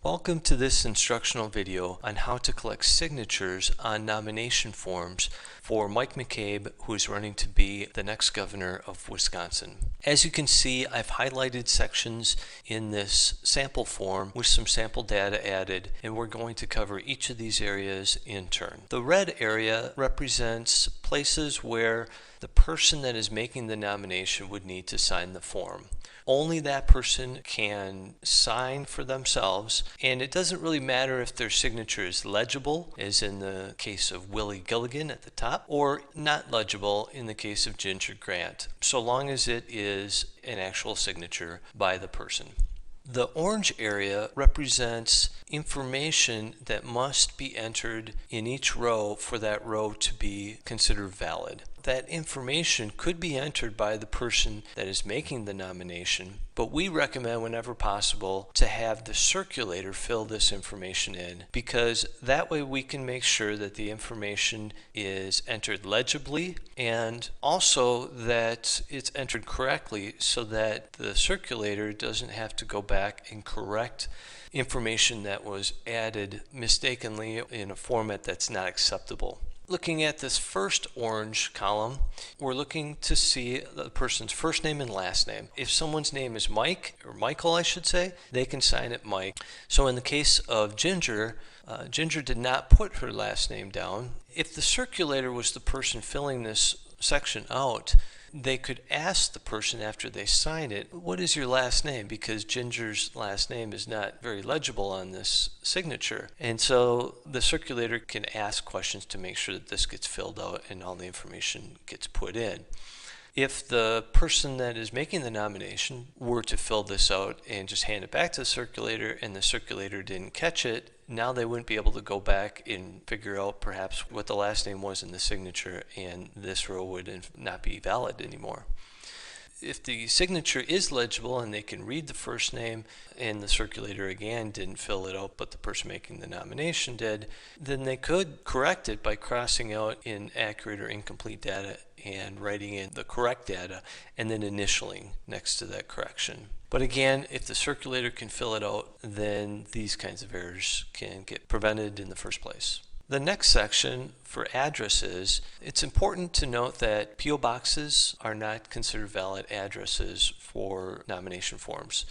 Welcome to this instructional video on how to collect signatures on nomination forms for Mike McCabe, who is running to be the next governor of Wisconsin. As you can see, I've highlighted sections in this sample form with some sample data added, and we're going to cover each of these areas in turn. The red area represents places where the person that is making the nomination would need to sign the form. Only that person can sign for themselves, and it doesn't really matter if their signature is legible, as in the case of Willie Gilligan at the top, or not legible in the case of Ginger Grant, so long as it is an actual signature by the person. The orange area represents information that must be entered in each row for that row to be considered valid. That information could be entered by the person that is making the nomination, but we recommend whenever possible to have the circulator fill this information in, because that way we can make sure that the information is entered legibly and also that it's entered correctly so that the circulator doesn't have to go back and correct information that was added mistakenly in a format that's not acceptable. Looking at this first orange column, we're looking to see the person's first name and last name. If someone's name is Mike, or Michael I should say, they can sign it Mike. So in the case of Ginger, Ginger did not put her last name down. If the circulator was the person filling this section out, they could ask the person after they sign it, what is your last name? Because Ginger's last name is not very legible on this signature. And so the circulator can ask questions to make sure that this gets filled out and all the information gets put in. If the person that is making the nomination were to fill this out and just hand it back to the circulator and the circulator didn't catch it, now they wouldn't be able to go back and figure out perhaps what the last name was in the signature, and this row would not be valid anymore. If the signature is legible and they can read the first name and the circulator again didn't fill it out but the person making the nomination did, then they could correct it by crossing out inaccurate or incomplete data and writing in the correct data and then initialing next to that correction. But again, if the circulator can fill it out, then these kinds of errors can get prevented in the first place. The next section for addresses, it's important to note that P.O. boxes are not considered valid addresses for nomination forms.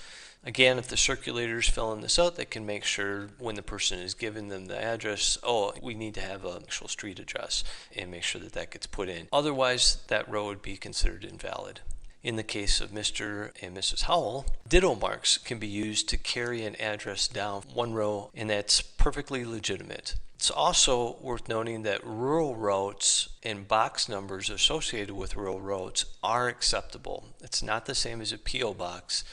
Again, if the circulator is filling this out, they can make sure when the person is giving them the address, oh, we need to have an actual street address, and make sure that that gets put in. Otherwise, that row would be considered invalid. In the case of Mr. and Mrs. Howell, ditto marks can be used to carry an address down one row, and that's perfectly legitimate. It's also worth noting that rural routes and box numbers associated with rural routes are acceptable. It's not the same as a P.O. box.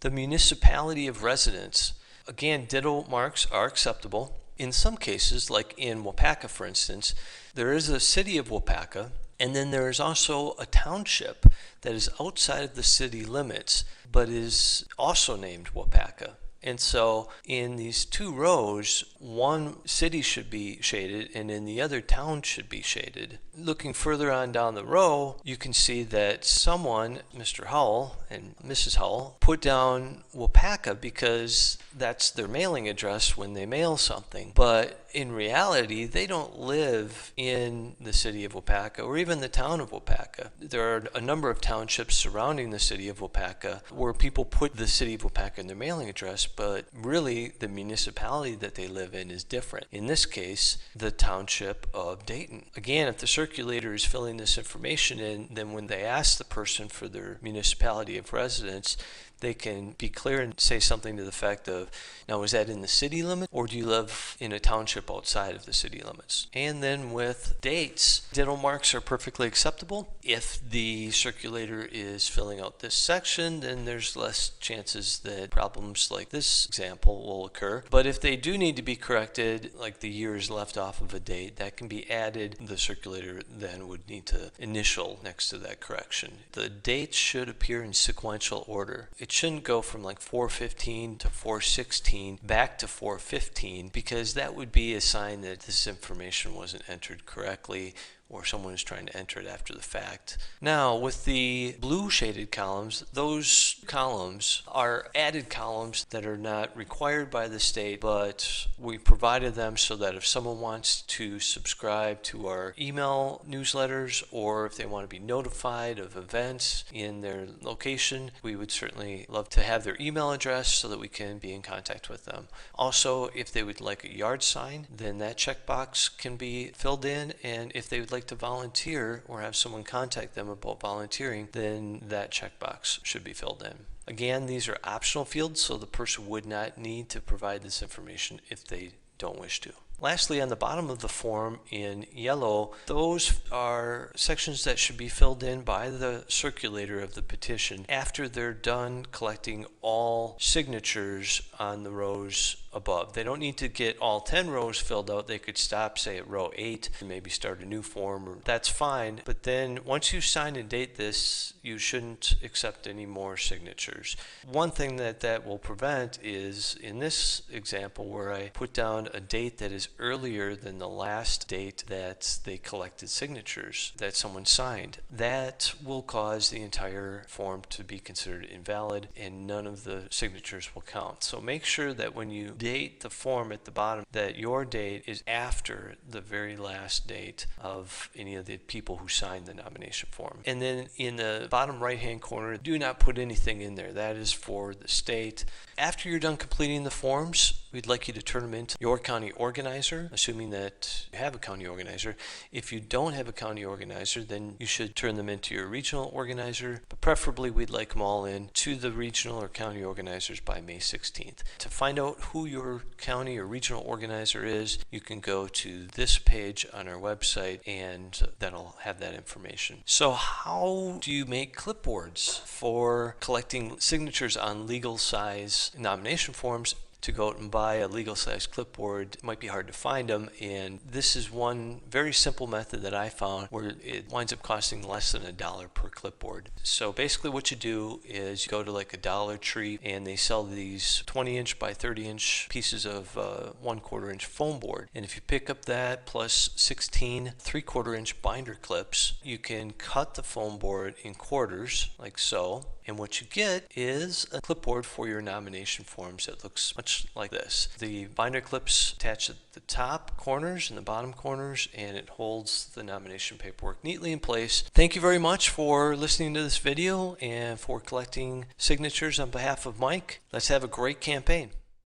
The Municipality of Residence, again, ditto marks are acceptable. In some cases, like in Waupaca for instance, there is a city of Waupaca, and then there is also a township that is outside of the city limits but is also named Waupaca. And so in these two rows, one city should be shaded and in the other town should be shaded. Looking further on down the row, you can see that someone, Mr. Howell and Mrs. Howell, put down Waupaca because that's their mailing address when they mail something. But in reality, they don't live in the city of Waupaca or even the town of Waupaca. There are a number of townships surrounding the city of Waupaca where people put the city of Waupaca in their mailing address, but really the municipality that they live in is different. In this case, the township of Dayton. Again, if the circulator is filling this information in, then when they ask the person for their municipality of residence, they can be clear and say something to the effect of, now is that in the city limit or do you live in a township outside of the city limits? And then with dates, ditto marks are perfectly acceptable. If the circulator is filling out this section, then there's less chances that problems like this example will occur. But if they do need to be corrected, like the year is left off of a date, that can be added. The circulator then would need to initial next to that correction. The dates should appear in sequential order. It shouldn't go from like 415 to 416 back to 415, because that would be a sign that this information wasn't entered correctly or someone is trying to enter it after the fact. Now, with the blue shaded columns, those columns are added columns that are not required by the state, but we provided them so that if someone wants to subscribe to our email newsletters, or if they want to be notified of events in their location, we would certainly love to have their email address so that we can be in contact with them. Also, if they would like a yard sign, then that checkbox can be filled in, and if they would like to volunteer or have someone contact them about volunteering, then that checkbox should be filled in. Again, these are optional fields, so the person would not need to provide this information if they don't wish to. Lastly, on the bottom of the form in yellow, those are sections that should be filled in by the circulator of the petition after they're done collecting all signatures on the rows above. They don't need to get all 10 rows filled out. They could stop, say, at row 8 and maybe start a new form, or that's fine. But then once you sign and date this, you shouldn't accept any more signatures. One thing that will prevent is, in this example where I put down a date that is earlier than the last date that they collected signatures that someone signed, that will cause the entire form to be considered invalid and none of the signatures will count. So make sure that when you date the form at the bottom, that your date is after the very last date of any of the people who signed the nomination form. And then in the bottom right hand corner, do not put anything in there. That is for the state. After you're done completing the forms, we'd like you to turn them into your county organizer, assuming that you have a county organizer. If you don't have a county organizer, then you should turn them into your regional organizer, but preferably we'd like them all in to the regional or county organizers by May 16th. To find out who your county or regional organizer is, you can go to this page on our website and that'll have that information. So how do you make clipboards for collecting signatures on legal size nomination forms? To go out and buy a legal size clipboard, it might be hard to find them, and this is one very simple method that I found where it winds up costing less than $1 per clipboard. So basically what you do is you go to like a Dollar Tree and they sell these 20-inch by 30-inch pieces of 1/4 inch foam board, and if you pick up that plus 16 3/4 inch binder clips, you can cut the foam board in quarters like so. And what you get is a clipboard for your nomination forms that looks much like this. The binder clips attach at the top corners and the bottom corners, and it holds the nomination paperwork neatly in place. Thank you very much for listening to this video and for collecting signatures on behalf of Mike. Let's have a great campaign.